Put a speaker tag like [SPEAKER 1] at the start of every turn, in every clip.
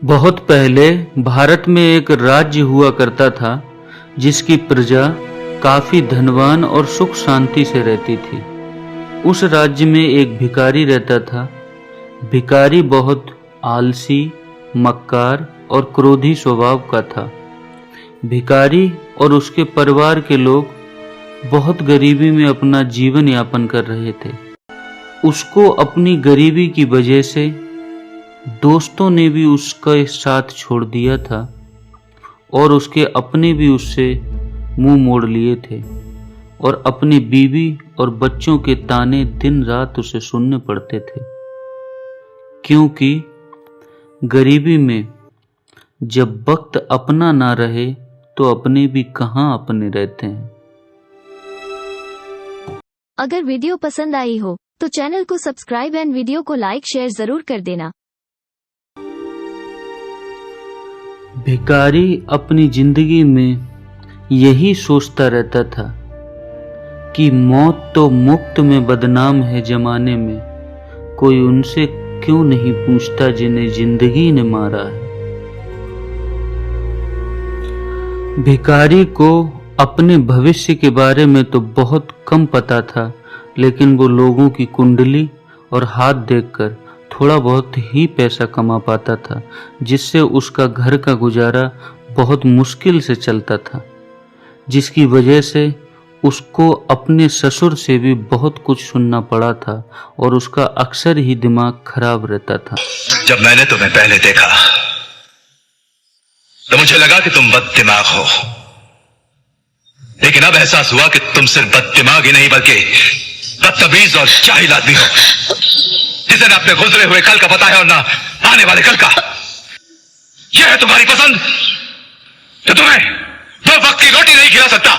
[SPEAKER 1] बहुत पहले भारत में एक राज्य हुआ करता था जिसकी प्रजा काफी धनवान और सुख शांति से रहती थी। उस राज्य में एक भिखारी रहता था। भिखारी बहुत आलसी, मक्कार और क्रोधी स्वभाव का था। भिखारी और उसके परिवार के लोग बहुत गरीबी में अपना जीवन यापन कर रहे थे। उसको अपनी गरीबी की वजह से दोस्तों ने भी उसका साथ छोड़ दिया था और उसके अपने भी उससे मुंह मोड़ लिए थे और अपनी बीवी और बच्चों के ताने दिन रात उसे सुनने पड़ते थे, क्योंकि गरीबी में जब वक्त अपना ना रहे तो अपने भी कहां अपने रहते हैं।
[SPEAKER 2] अगर वीडियो पसंद आई हो तो चैनल को सब्सक्राइब एंड वीडियो को लाइक शेयर जरूर कर देना।
[SPEAKER 1] भिखारी अपनी जिंदगी में यही सोचता रहता था कि मौत तो मुफ्त में बदनाम है जमाने में, कोई उनसे क्यों नहीं पूछता जिन्हें जिंदगी ने मारा है। भिखारी को अपने भविष्य के बारे में तो बहुत कम पता था, लेकिन वो लोगों की कुंडली और हाथ देखकर थोड़ा बहुत ही पैसा कमा पाता था, जिससे उसका घर का गुजारा बहुत मुश्किल से चलता था, जिसकी वजह से उसको अपने ससुर से भी बहुत कुछ सुनना पड़ा था और उसका अक्सर ही दिमाग खराब रहता था।
[SPEAKER 3] जब मैंने तुम्हें पहले देखा तो मुझे लगा कि तुम बददिमाग हो, लेकिन अब एहसास हुआ कि तुम सिर्फ बददिमाग ही नहीं बल्कि बदतमीज और जाहिल आदमी हो, जिसे ना अपने गुजरे हुए कल का पता है और ना आने वाले कल का। यह है तुम्हारी पसंद तो तुम्हें दो वक्त की रोटी नहीं खिला सकता,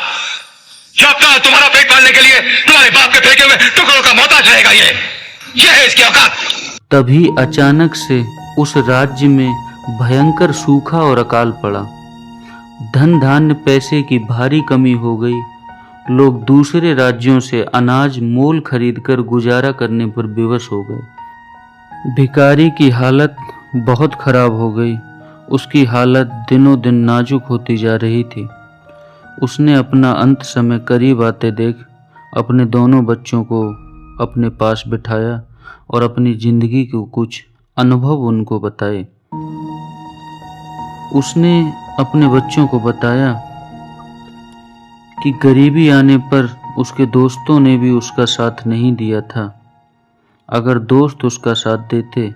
[SPEAKER 3] जो अपना तुम्हारा पेट पालने के लिए तुम्हारे बाप के फेंके हुए टुकड़ों का मोहताज रहेगा। यह है इसकी औकात।
[SPEAKER 1] तभी अचानक से उस राज्य में भयंकर सूखा और अकाल पड़ा। धन धान्य पैसे की भारी कमी हो गई। लोग दूसरे राज्यों से अनाज मोल खरीदकर गुजारा करने पर विवश हो गए। भिखारी की हालत बहुत खराब हो गई। उसकी हालत दिनों दिन नाजुक होती जा रही थी। उसने अपना अंत समय करीब आते देख अपने दोनों बच्चों को अपने पास बिठाया और अपनी जिंदगी के कुछ अनुभव उनको बताए। उसने अपने बच्चों को बताया कि गरीबी आने पर उसके दोस्तों ने भी उसका साथ नहीं दिया था। अगर दोस्त उसका साथ देते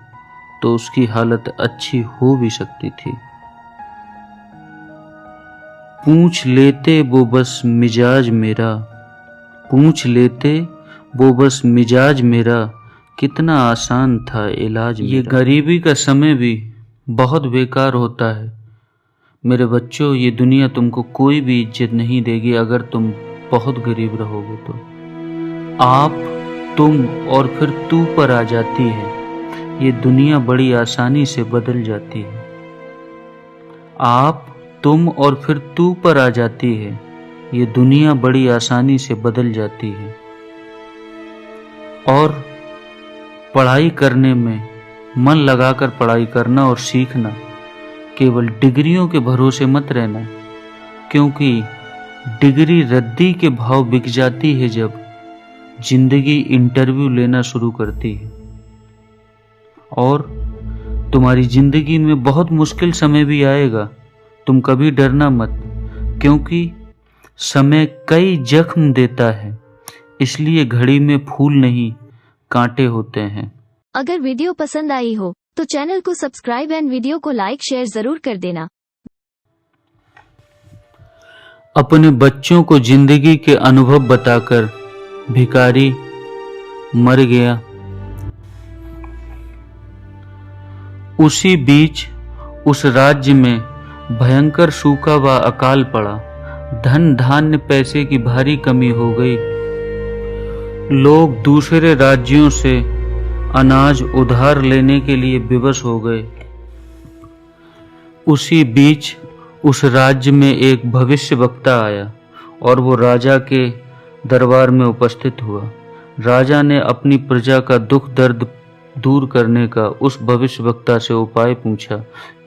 [SPEAKER 1] तो उसकी हालत अच्छी हो भी सकती थी। पूछ लेते वो बस मिजाज मेरा, पूछ लेते वो बस मिजाज मेरा, कितना आसान था इलाज मेरा। ये गरीबी का समय भी बहुत बेकार होता है मेरे बच्चों। ये दुनिया तुमको कोई भी इज्जत नहीं देगी अगर तुम बहुत गरीब रहोगे तो। आप, तुम और फिर तू पर आ जाती है। ये दुनिया बड़ी आसानी से बदल जाती है। आप, तुम और फिर तू पर आ जाती है। ये दुनिया बड़ी आसानी से बदल जाती है। और पढ़ाई करने में मन लगाकर पढ़ाई करना और सीखना। केवल डिग्रियों के भरोसे मत रहना, क्योंकि डिग्री रद्दी के भाव बिक जाती है जब जिंदगी इंटरव्यू लेना शुरू करती है। और तुम्हारी जिंदगी में बहुत मुश्किल समय भी आएगा। तुम कभी डरना मत, क्योंकि समय कई जख्म देता है, इसलिए घड़ी में फूल नहीं कांटे होते हैं।
[SPEAKER 2] अगर वीडियो पसंद आई हो तो चैनल को सब्सक्राइब एंड वीडियो को लाइक शेयर जरूर कर देना।
[SPEAKER 1] अपने बच्चों को जिंदगी के अनुभव बताकर भिखारी मर गया। उसी बीच उस राज्य में भयंकर सूखा व अकाल पड़ा। धन धान्य पैसे की भारी कमी हो गई। लोग दूसरे राज्यों से अनाज उधार लेने के लिए विवश हो गए। उसी बीच उस राज्य में एक भविष्यवक्ता आया और वो राजा के दरबार में उपस्थित हुआ। राजा ने अपनी प्रजा का दुख दर्द दूर करने का उस भविष्यवक्ता से उपाय पूछा,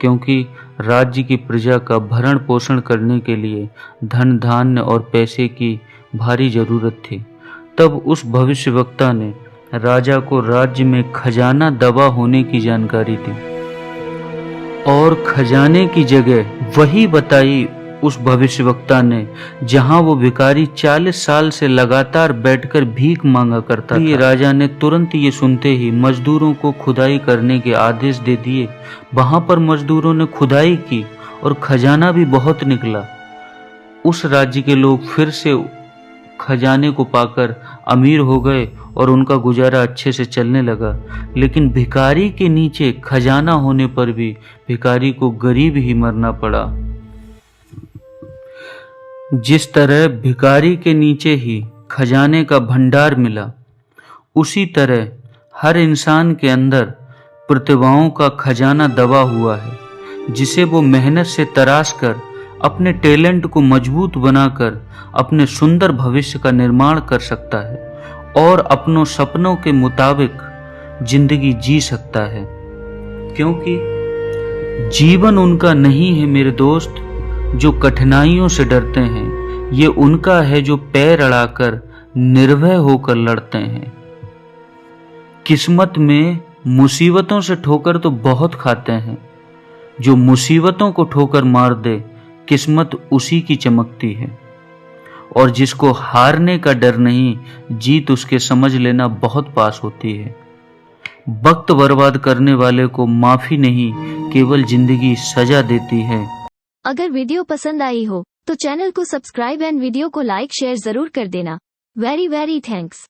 [SPEAKER 1] क्योंकि राज्य की प्रजा का भरण पोषण करने के लिए धन धान्य और पैसे की भारी जरूरत थी। तब उस भविष्यवक्ता ने राजा को राज्य में खजाना दबा होने की जानकारी दी और खजाने की जगह वही बताई उस भविष्यवक्ता ने जहां वो भिखारी 40 साल से लगातार बैठकर भीख मांगा करता था। राजा ने तुरंत ये सुनते ही मजदूरों को खुदाई करने के आदेश दे दिए। वहां पर मजदूरों ने खुदाई की और खजाना भी बहुत निकला। उस राज्य के लोग फिर से खजाने को पाकर अमीर हो गए और उनका गुजारा अच्छे से चलने लगा। लेकिन भिखारी के नीचे खजाना होने पर भी भिखारी को गरीब ही मरना पड़ा। जिस तरह भिखारी के नीचे ही खजाने का भंडार मिला, उसी तरह हर इंसान के अंदर प्रतिभाओं का खजाना दबा हुआ है, जिसे वो मेहनत से तराश कर अपने टैलेंट को मजबूत बनाकर अपने सुंदर भविष्य का निर्माण कर सकता है और अपनों सपनों के मुताबिक जिंदगी जी सकता है। क्योंकि जीवन उनका नहीं है मेरे दोस्त जो कठिनाइयों से डरते हैं, ये उनका है जो पैर अड़ाकर निर्भय होकर लड़ते हैं। किस्मत में मुसीबतों से ठोकर तो बहुत खाते हैं, जो मुसीबतों को ठोकर मार दे किस्मत उसी की चमकती है। और जिसको हारने का डर नहीं, जीत उसके समझ लेना बहुत पास होती है। वक्त बर्बाद करने वाले को माफी नहीं, केवल जिंदगी सजा देती है।
[SPEAKER 2] अगर वीडियो पसंद आई हो तो चैनल को सब्सक्राइब एंड वीडियो को लाइक शेयर जरूर कर देना। Very thanks.